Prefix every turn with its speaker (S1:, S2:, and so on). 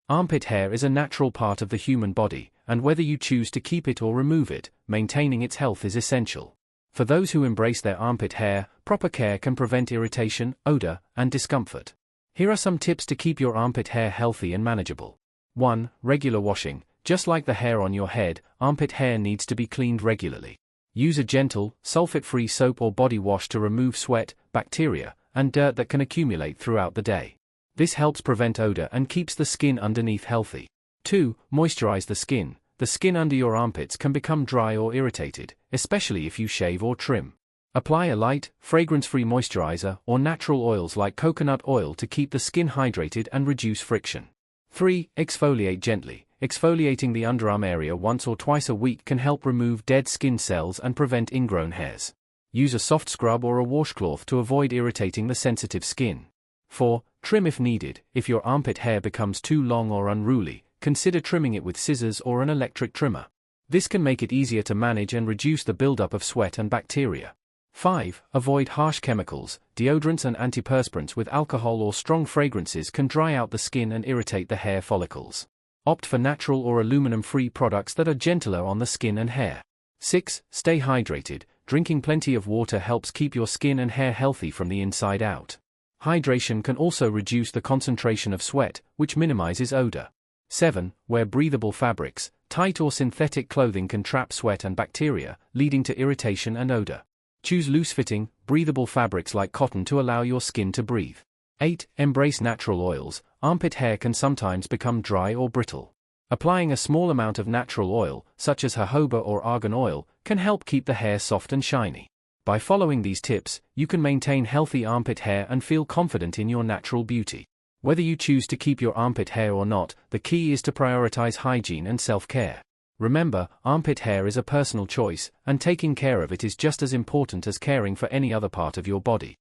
S1: Armpit hair is a natural part of the human body, and whether you choose to keep it or remove it, maintaining its health is essential. For those who embrace their armpit hair, proper care can prevent irritation, odor, and discomfort. Here are some tips to keep your armpit hair healthy and manageable. 1. Regular washing. Just like the hair on your head, armpit hair needs to be cleaned regularly. Use a gentle, sulfate-free soap or body wash to remove sweat, bacteria, and dirt that can accumulate throughout the day. This helps prevent odor and keeps the skin underneath healthy. 2. Moisturize the skin. The skin under your armpits can become dry or irritated, especially if you shave or trim. Apply a light, fragrance-free moisturizer or natural oils like coconut oil to keep the skin hydrated and reduce friction. 3. Exfoliate gently. Exfoliating the underarm area once or twice a week can help remove dead skin cells and prevent ingrown hairs. Use a soft scrub or a washcloth to avoid irritating the sensitive skin. 4. Trim if needed. If your armpit hair becomes too long or unruly, consider trimming it with scissors or an electric trimmer. This can make it easier to manage and reduce the buildup of sweat and bacteria. 5. Avoid harsh chemicals. Deodorants and antiperspirants with alcohol or strong fragrances can dry out the skin and irritate the hair follicles. Opt for natural or aluminum-free products that are gentler on the skin and hair. 6. Stay hydrated. Drinking plenty of water helps keep your skin and hair healthy from the inside out. Hydration can also reduce the concentration of sweat, which minimizes odor. 7. Wear breathable fabrics. Tight or synthetic clothing can trap sweat and bacteria, leading to irritation and odor. Choose loose-fitting, breathable fabrics like cotton to allow your skin to breathe. 8. Embrace natural oils. Armpit hair can sometimes become dry or brittle. Applying a small amount of natural oil, such as jojoba or argan oil, can help keep the hair soft and shiny. By following these tips, you can maintain healthy armpit hair and feel confident in your natural beauty. Whether you choose to keep your armpit hair or not, the key is to prioritize hygiene and self-care. Remember, armpit hair is a personal choice, and taking care of it is just as important as caring for any other part of your body.